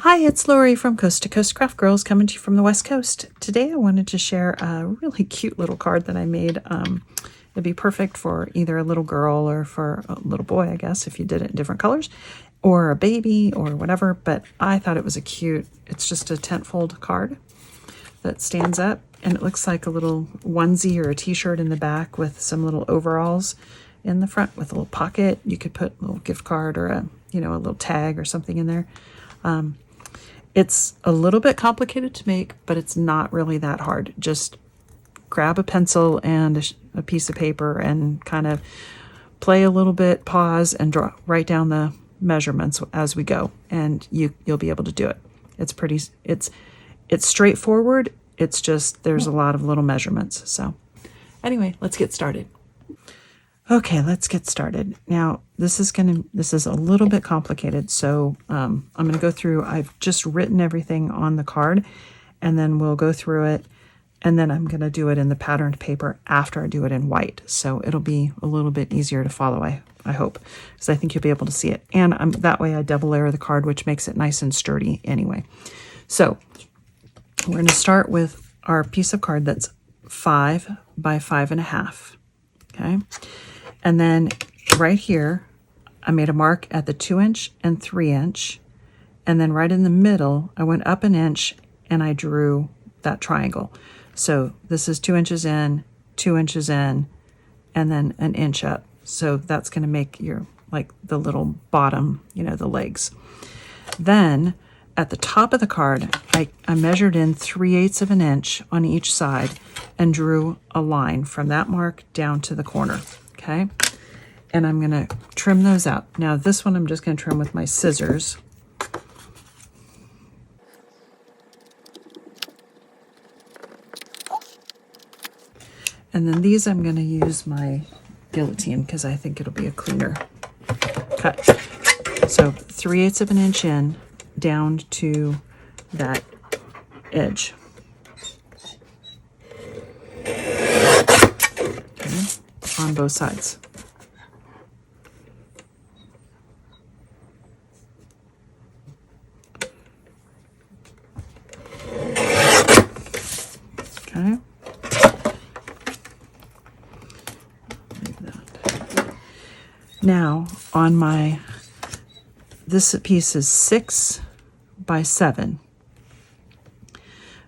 Hi, it's Lori from Coast to Coast Craft Girls coming to you from the West Coast. Today I wanted to share a really cute little card that I made. It'd be perfect for either a little girl or for a little boy, I guess, if you did it in different colors, or a baby or whatever, but I thought it was it's just a tent fold card that stands up, and it looks like a little onesie or a t-shirt in the back with some little overalls in the front with a little pocket. You could put a little gift card or a little tag or something in there. It's a little bit complicated to make, but it's not really that hard. Just grab a pencil and a piece of paper and kind of play a little bit, pause, and write down the measurements as we go, and you'll be able to do it. It's straightforward. It's just there's a lot of little measurements. So anyway, let's get started. Okay, let's get started. Now, this is a little bit complicated, so I'm going to go through. I've just written everything on the card, and then we'll go through it, and then I'm going to do it in the patterned paper after I do it in white, so it'll be a little bit easier to follow, I hope, because I think you'll be able to see it. And that way I double layer the card, which makes it nice and sturdy anyway. So we're going to start with our piece of card that's 5 by 5.5, okay? And then right here, I made a mark at the 2-inch and 3-inch. And then right in the middle, I went up an inch and I drew that triangle. So this is 2 inches in, 2 inches in, and then an inch up. So that's going to make the little bottom, the legs. Then at the top of the card, I measured in 3/8 of an inch on each side and drew a line from that mark down to the corner. Okay, and I'm going to trim those out. Now this one I'm just going to trim with my scissors. And then these I'm going to use my guillotine because I think it'll be a cleaner cut. So 3/8 of an inch in, down to that edge. Okay, on both sides. Okay. Leave that. Now on this piece is 6 by 7.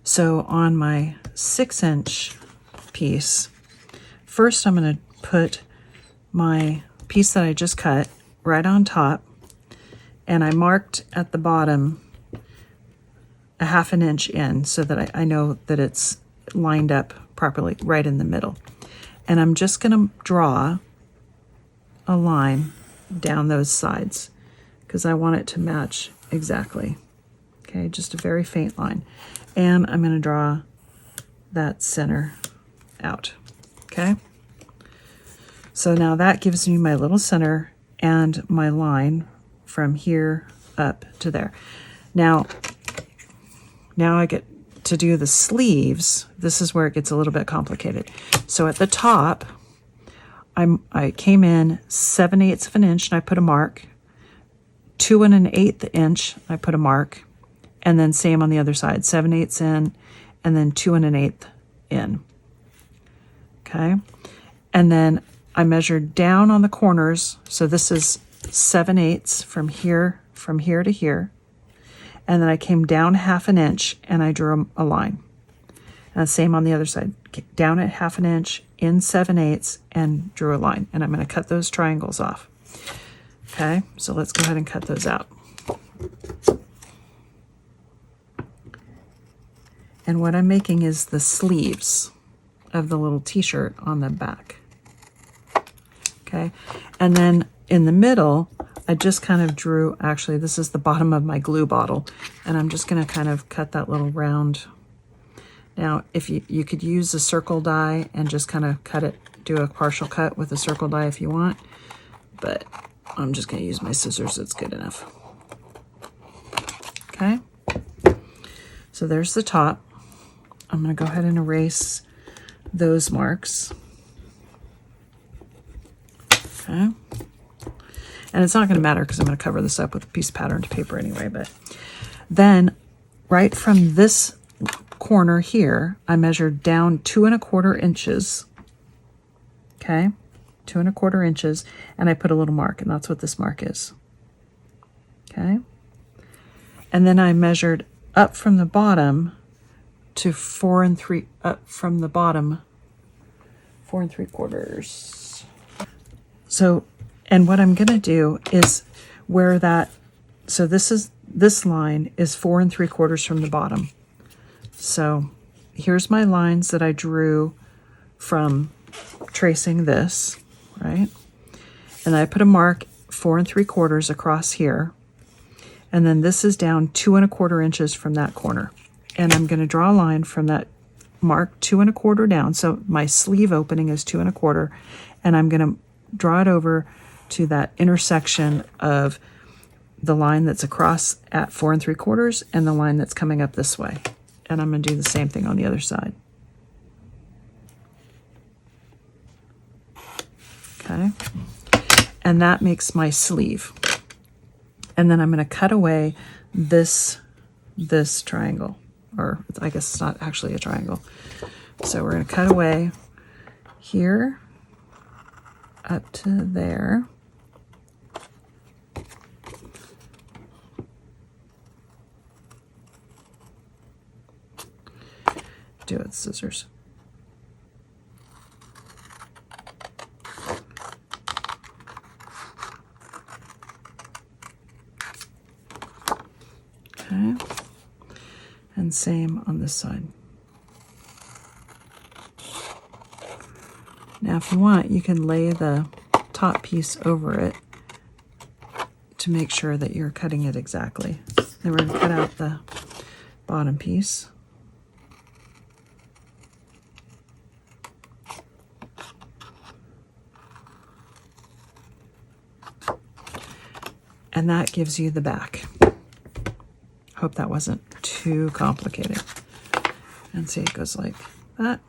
So on my 6-inch piece, first I'm going to put my piece that I just cut right on top, and I marked at the bottom a 1/2 inch in so that I know that it's lined up properly right in the middle. And I'm just going to draw a line down those sides because I want it to match exactly. Okay, just a very faint line. And I'm going to draw that center out. Okay, so now that gives me my little center and my line from here up to there. Now I get to do the sleeves. This is where it gets a little bit complicated. So at the top, I came in 7/8 of an inch and I put a mark. 2 1/8 inch, I put a mark, and then same on the other side, 7/8 in, and then 2 1/8 in. Okay, and then I measured down on the corners, so this is 7/8 from here to here, and then I came down 1/2 inch and I drew a line. And same on the other side, down at 1/2 inch, in 7/8 and drew a line, and I'm going to cut those triangles off. Okay, so let's go ahead and cut those out. And what I'm making is the sleeves of the little t-shirt on the back. Okay, and then in the middle, I just kind of drew, actually this is the bottom of my glue bottle, and I'm just going to kind of cut that little round. Now, if you could use a circle die and just kind of cut it, do a partial cut with a circle die if you want, but I'm just going to use my scissors. It's good enough. Okay, so there's the top. I'm going to go ahead and erase those marks. Okay, and it's not going to matter because I'm going to cover this up with a piece of patterned paper anyway, but Then right from this corner here, I measured down 2¼ inches. Okay, 2¼ inches, and I put a little mark, and that's what this mark is. Okay, and then I measured up from the bottom to 4¾ up from the bottom 4¾ So, and what I'm going to do is where that, so this line is 4¾ from the bottom. So here's my lines that I drew from tracing this, right? And I put a mark 4¾ across here. And then this is down 2¼ inches from that corner. And I'm going to draw a line from that mark 2¼ down. So my sleeve opening is 2¼ and I'm going to draw it over to that intersection of the line that's across at 4¾ and the line that's coming up this way. And I'm going to do the same thing on the other side. Okay. And that makes my sleeve. And then I'm going to cut away this triangle, or I guess it's not actually a triangle. So we're going to cut away here up to there. Do it with scissors. Okay, and same on this side. Now if you want, you can lay the top piece over it to make sure that you're cutting it exactly. Then we're going to cut out the bottom piece. And that gives you the back. Hope that wasn't too complicated. And see, it goes like that.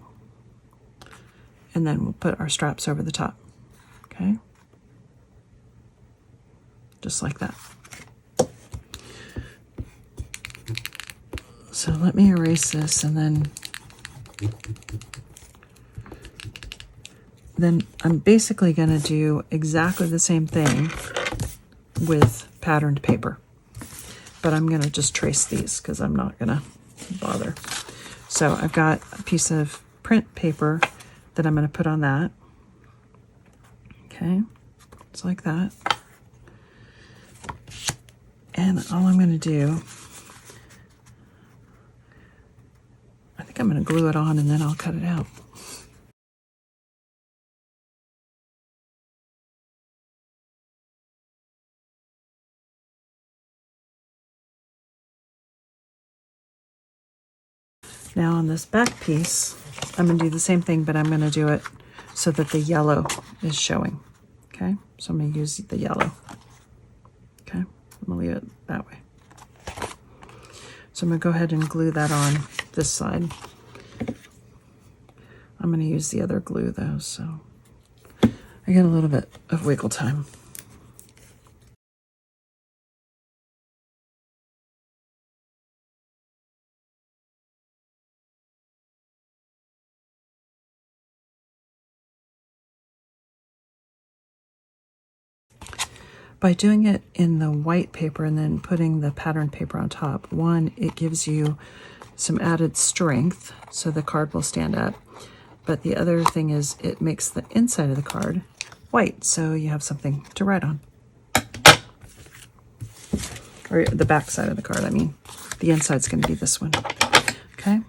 And then we'll put our straps over the top. Okay? Just like that. So let me erase this, and then I'm basically going to do exactly the same thing with patterned paper. But I'm going to just trace these because I'm not going to bother. So I've got a piece of print paper that I'm going to put on that. Okay, it's like that. And all I'm going to do, I think I'm going to glue it on and then I'll cut it out. Now on this back piece, I'm going to do the same thing, but I'm going to do it so that the yellow is showing. Okay, so I'm going to use the yellow. Okay, I'm going to leave it that way. So I'm going to go ahead and glue that on this side. I'm going to use the other glue though, so I get a little bit of wiggle time. By doing it in the white paper and then putting the patterned paper on top, one, it gives you some added strength so the card will stand up. But the other thing is it makes the inside of the card white, so you have something to write on. Or the back side of the card, I mean. The inside's going to be this one. Okay?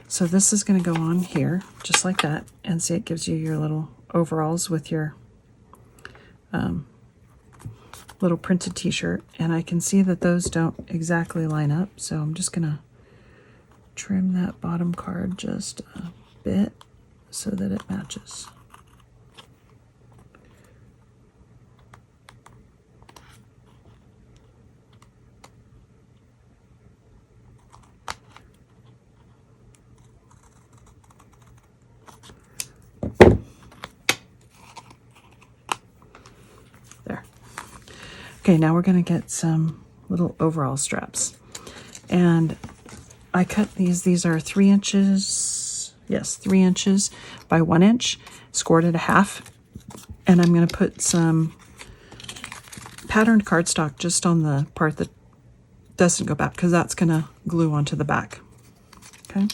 So this is going to go on here, just like that. And see, it gives you your little overalls with your little printed t-shirt, and I can see that those don't exactly line up, so I'm just gonna trim that bottom card just a bit so that it matches. There. Okay, now we're going to get some little overall straps. And I cut these are 3 inches, yes, 3 inches by 1 inch, scored at a half. And I'm going to put some patterned cardstock just on the part that doesn't go back, because that's going to glue onto the back. Okay,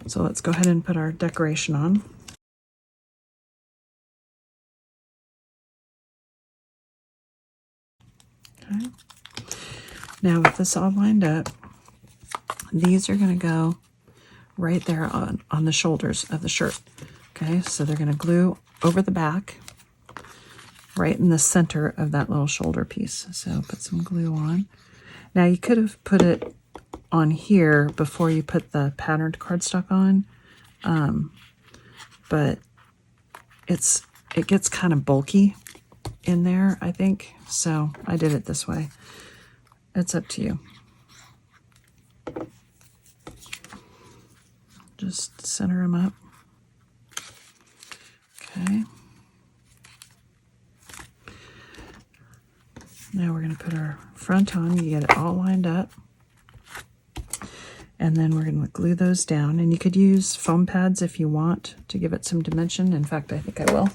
so let's go ahead and put our decoration on. Okay, now with this all lined up, these are going to go right there on the shoulders of the shirt. Okay, so they're going to glue over the back, right in the center of that little shoulder piece. So put some glue on. Now you could have put it on here before you put the patterned cardstock on, but it gets kind of bulky in there, I think. So I did it this way. It's up to you. Just center them up. Okay. Now we're going to put our front on. You get it all lined up. And then we're going to glue those down. And you could use foam pads if you want to give it some dimension. In fact, I think I will.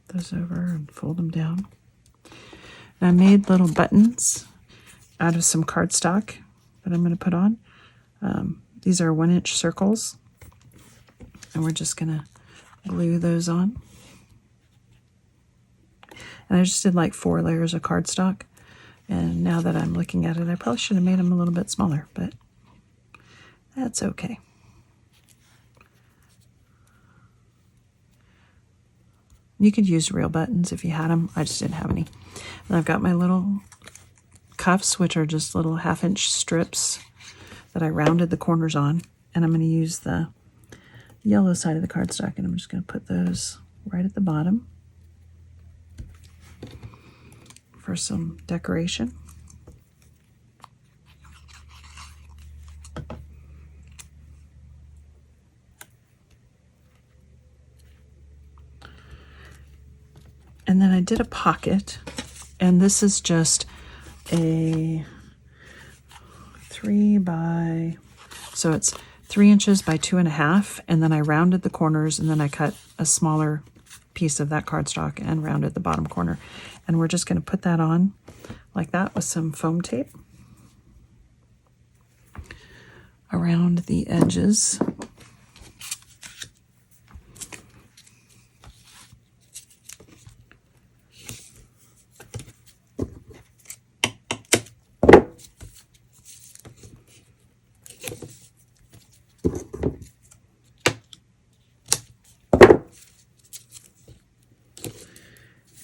Put those over and fold them down. And I made little buttons out of some cardstock that I'm going to put on. These are 1 inch circles. And we're just going to glue those on. And I just did like 4 layers of cardstock. And now that I'm looking at it, I probably should have made them a little bit smaller, but that's okay. You could use real buttons if you had them. I just didn't have any. And I've got my little cuffs, which are just little 1/2 inch strips that I rounded the corners on. And I'm going to use the yellow side of the cardstock, and I'm just going to put those right at the bottom for some decoration. And then I did a pocket, and this is just a 3 by, so it's 3 inches by 2.5, and then I rounded the corners, and then I cut a smaller piece of that cardstock and rounded the bottom corner. And we're just going to put that on like that with some foam tape around the edges.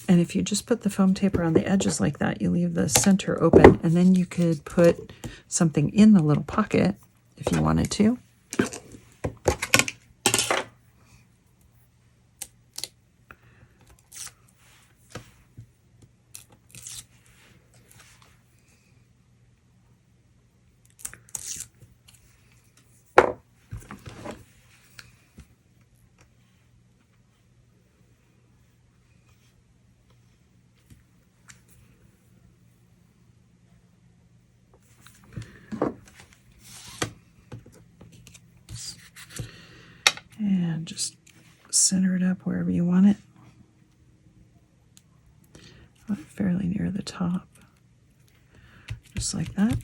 And if you just put the foam tape around the edges like that, you leave the center open, and then you could put something in the little pocket if you wanted to. And just center it up wherever you want it. Fairly near the top. Just like that.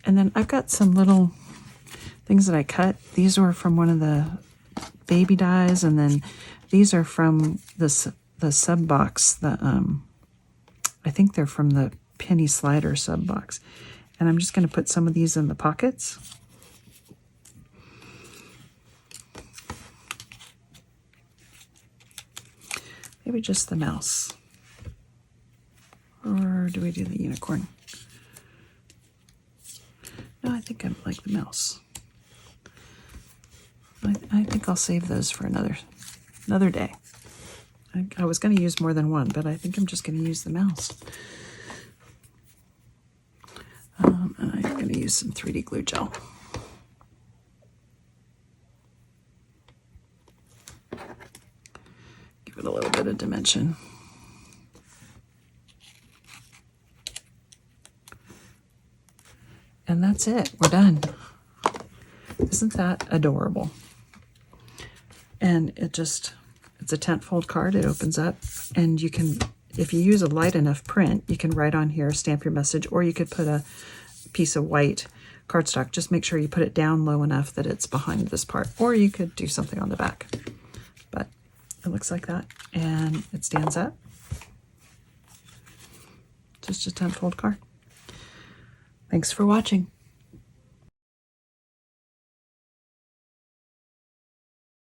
And then I've got some little things that I cut. These were from one of the baby dies, and then these are from the sub box. I think they're from the penny slider sub box. And I'm just going to put some of these in the pockets. Maybe just the mouse. Or do we do the unicorn? No, I think I like the mouse. I think I'll save those for another day. I was going to use more than one, but I think I'm just going to use the mouse. And I'm going to use some 3D glue gel. Give it a little bit of dimension. And that's it. We're done. Isn't that adorable? And it's a tent fold card. It opens up, and you can, if you use a light enough print, you can write on here, stamp your message, or you could put a piece of white cardstock. Just make sure you put it down low enough that it's behind this part, or you could do something on the back. But it looks like that, and it stands up. Just a tent fold card. Thanks for watching.